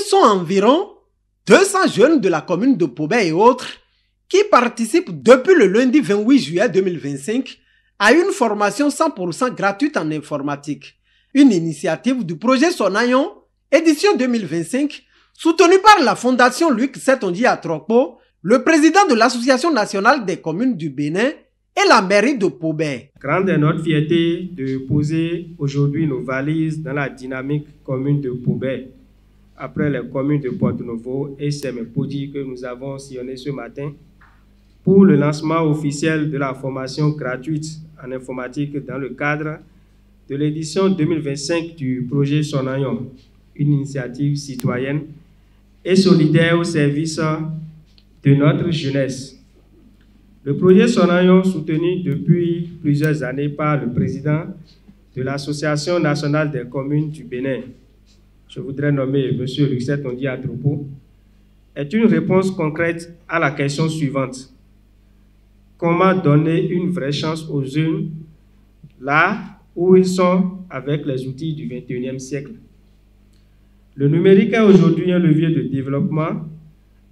sont environ 200 jeunes de la commune de Pobé et autres qui participent depuis le lundi 28 juillet 2025 à une formation 100% gratuite en informatique. Une initiative du projet Sonayon, édition 2025, soutenue par la Fondation Luc Setonji Atrokpo, le président de l'Association nationale des communes du Bénin et la mairie de Pobé. Grande est notre fierté de poser aujourd'hui nos valises dans la dynamique commune de Pobé, après les communes de Porto-Novo et Semepodi que nous avons sillonné ce matin, pour le lancement officiel de la formation gratuite en informatique dans le cadre de l'édition 2025 du projet Sonayon, une initiative citoyenne et solidaire au service de notre jeunesse. Le projet Sonayon, soutenu depuis plusieurs années par le président de l'Association nationale des communes du Bénin, je voudrais nommer M. Luc Setonji Atrokpo, est une réponse concrète à la question suivante. Comment donner une vraie chance aux jeunes là où ils sont avec les outils du XXIe siècle? Le numérique est aujourd'hui un levier de développement,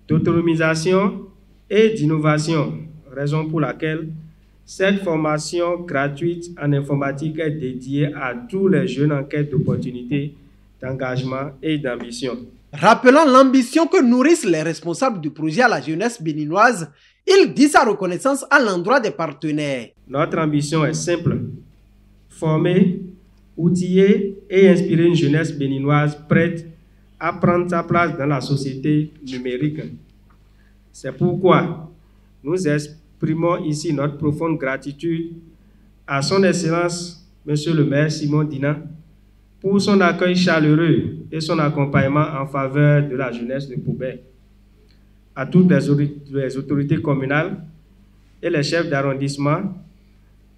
d'autonomisation et d'innovation, raison pour laquelle cette formation gratuite en informatique est dédiée à tous les jeunes en quête d'opportunités, d'engagement et d'ambition. Rappelant l'ambition que nourrissent les responsables du projet à la jeunesse béninoise, il dit sa reconnaissance à l'endroit des partenaires. Notre ambition est simple: former, outiller et inspirer une jeunesse béninoise prête à prendre sa place dans la société numérique. C'est pourquoi nous exprimons ici notre profonde gratitude à son Excellence, Monsieur le maire Simon Dina, pour son accueil chaleureux et son accompagnement en faveur de la jeunesse de Pobé, à toutes les autorités communales et les chefs d'arrondissement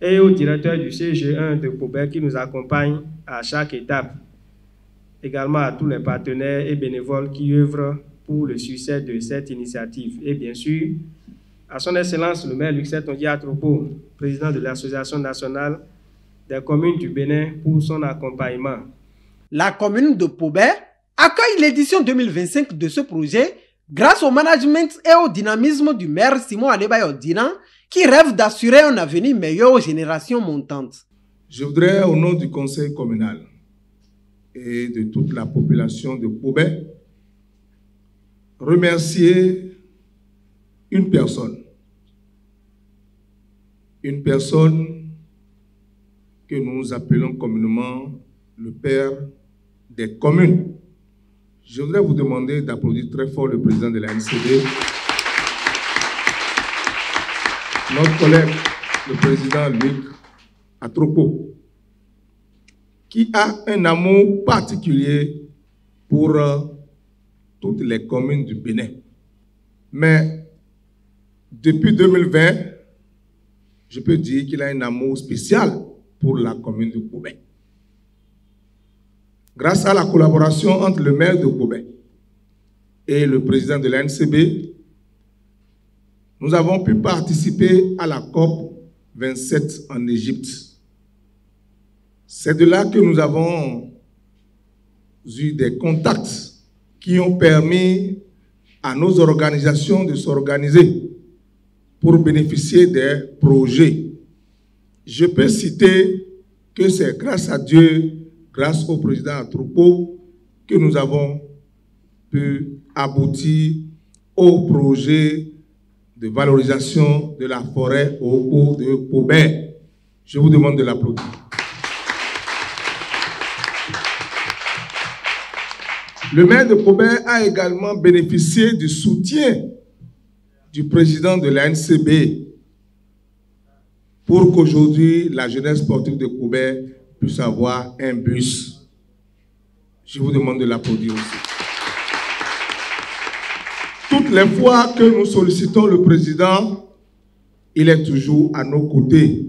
et au directeur du CG1 de Pobé qui nous accompagne à chaque étape, également à tous les partenaires et bénévoles qui œuvrent pour le succès de cette initiative et bien sûr à son Excellence le maire Luc Setonji Atrokpo, président de l'Association nationale des communes du Bénin, pour son accompagnement. La commune de Pobé accueille l'édition 2025 de ce projet grâce au management et au dynamisme du maire Simon Adebayo Dina, qui rêve d'assurer un avenir meilleur aux générations montantes. Je voudrais, au nom du conseil communal et de toute la population de Pobé, remercier une personne que nous appelons communément le père des communes. Je voudrais vous demander d'applaudir très fort le président de la NCD, notre collègue, le président Luc Atrokpo, qui a un amour particulier pour toutes les communes du Bénin. Mais depuis 2020, je peux dire qu'il a un amour spécial pour la commune de Pobé. Grâce à la collaboration entre le maire de Pobé et le président de l'ANCB, nous avons pu participer à la COP 27 en Égypte. C'est de là que nous avons eu des contacts qui ont permis à nos organisations de s'organiser pour bénéficier des projets. Je peux citer que c'est grâce à Dieu, grâce au président Atrokpo, que nous avons pu aboutir au projet de valorisation de la forêt au cours de Pobé. Je vous demande de l'applaudir. Le maire de Pobé a également bénéficié du soutien du président de l'ANCB pour qu'aujourd'hui la jeunesse sportive de Pobé puisse avoir un bus. Je vous demande de l'applaudir aussi. Toutes les fois que nous sollicitons le président, il est toujours à nos côtés.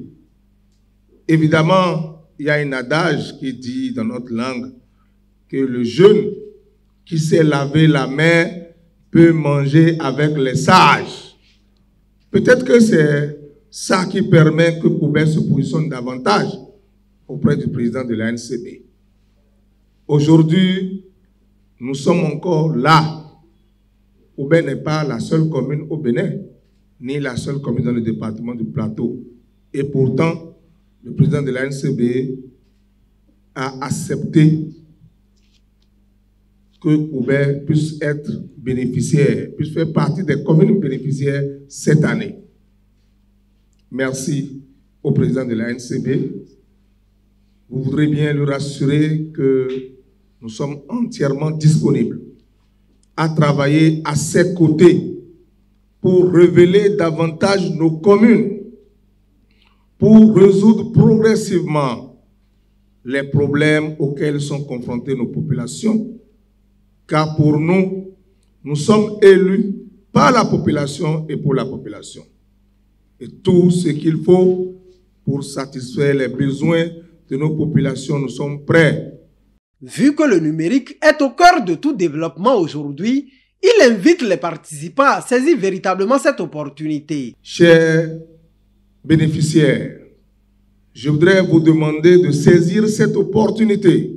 Évidemment, il y a un adage qui dit dans notre langue que le jeune qui sait laver la main peut manger avec les sages. Peut-être que c'est ça qui permet que Pobé se positionne davantage auprès du président de l'ANCB. Aujourd'hui, nous sommes encore là. Poubé n'est pas la seule commune au Bénin, ni la seule commune dans le département du Plateau. Et pourtant, le président de la NCB a accepté que Poubé puisse être bénéficiaire, puisse faire partie des communes bénéficiaires cette année. Merci au président de la NCB. Vous voudrez bien lui rassurer que nous sommes entièrement disponibles à travailler à ses côtés pour révéler davantage nos communes, pour résoudre progressivement les problèmes auxquels sont confrontées nos populations, car pour nous, nous sommes élus par la population et pour la population. Et tout ce qu'il faut pour satisfaire les besoins de nos populations, nous sommes prêts. Vu que le numérique est au cœur de tout développement aujourd'hui, il invite les participants à saisir véritablement cette opportunité. Chers bénéficiaires, je voudrais vous demander de saisir cette opportunité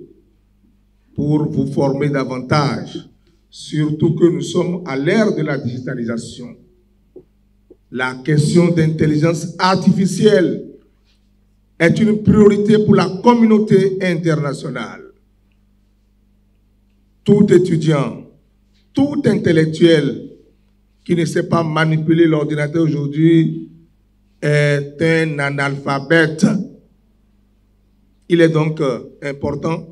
pour vous former davantage, surtout que nous sommes à l'ère de la digitalisation. La question d'intelligence artificielle est une priorité pour la communauté internationale. Tout étudiant, tout intellectuel qui ne sait pas manipuler l'ordinateur aujourd'hui est un analphabète. Il est donc important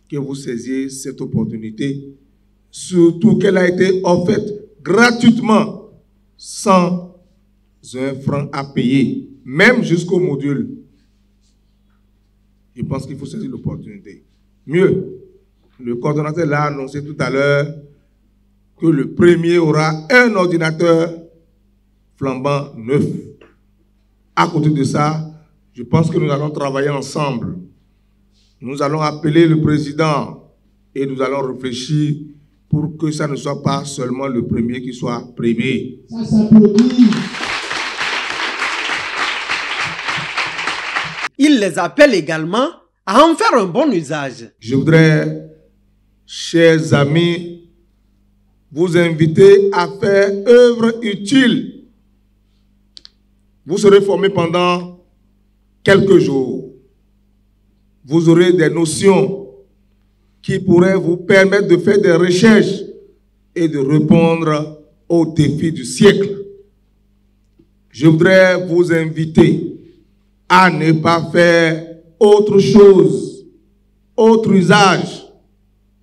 que vous saisiez cette opportunité, surtout qu'elle a été offerte gratuitement, sans un franc à payer, même jusqu'au module. Je pense qu'il faut saisir l'opportunité. Mieux, le coordonnateur l'a annoncé tout à l'heure que le premier aura un ordinateur flambant neuf. À côté de ça, je pense que nous allons travailler ensemble. Nous allons appeler le président et nous allons réfléchir pour que ça ne soit pas seulement le premier qui soit primé. Ça s'applaudit. Il les appelle également à en faire un bon usage. Je voudrais, chers amis, vous inviter à faire œuvre utile. Vous serez formés pendant quelques jours. Vous aurez des notions qui pourraient vous permettre de faire des recherches et de répondre aux défis du siècle. Je voudrais vous inviter à ne pas faire autre chose, autre usage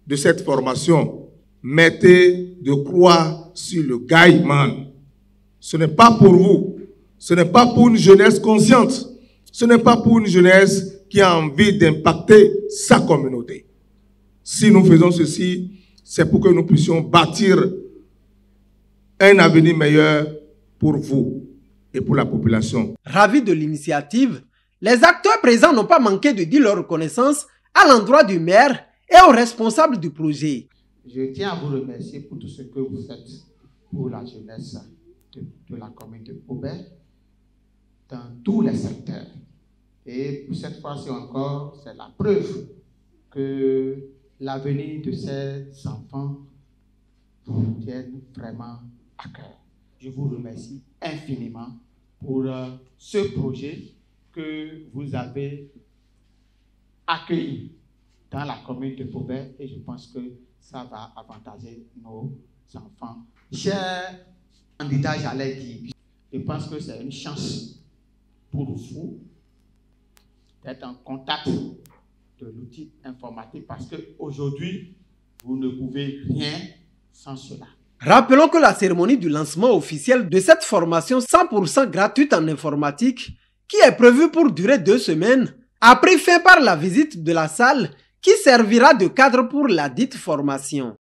de cette formation. Mettez de croix sur le Gaiman. Ce n'est pas pour vous. Ce n'est pas pour une jeunesse consciente. Ce n'est pas pour une jeunesse qui a envie d'impacter sa communauté. Si nous faisons ceci, c'est pour que nous puissions bâtir un avenir meilleur pour vous et pour la population. Ravis de l'initiative, les acteurs présents n'ont pas manqué de dire leur reconnaissance à l'endroit du maire et aux responsables du projet. Je tiens à vous remercier pour tout ce que vous faites pour la jeunesse de la commune de Poubé dans tous les secteurs. Et pour cette fois-ci encore, c'est la preuve que l'avenir de ces enfants vous tienne vraiment à cœur. Je vous remercie infiniment pour ce projet que vous avez accueilli dans la commune de Poubé et je pense que ça va avantager nos enfants. Chers candidats, j'allais dire, je pense que c'est une chance pour vous d'être en contact de l'outil informatique parce qu'aujourd'hui, vous ne pouvez rien sans cela. Rappelons que la cérémonie du lancement officiel de cette formation 100% gratuite en informatique, qui est prévue pour durer 2 semaines, a pris fin par la visite de la salle qui servira de cadre pour la dite formation.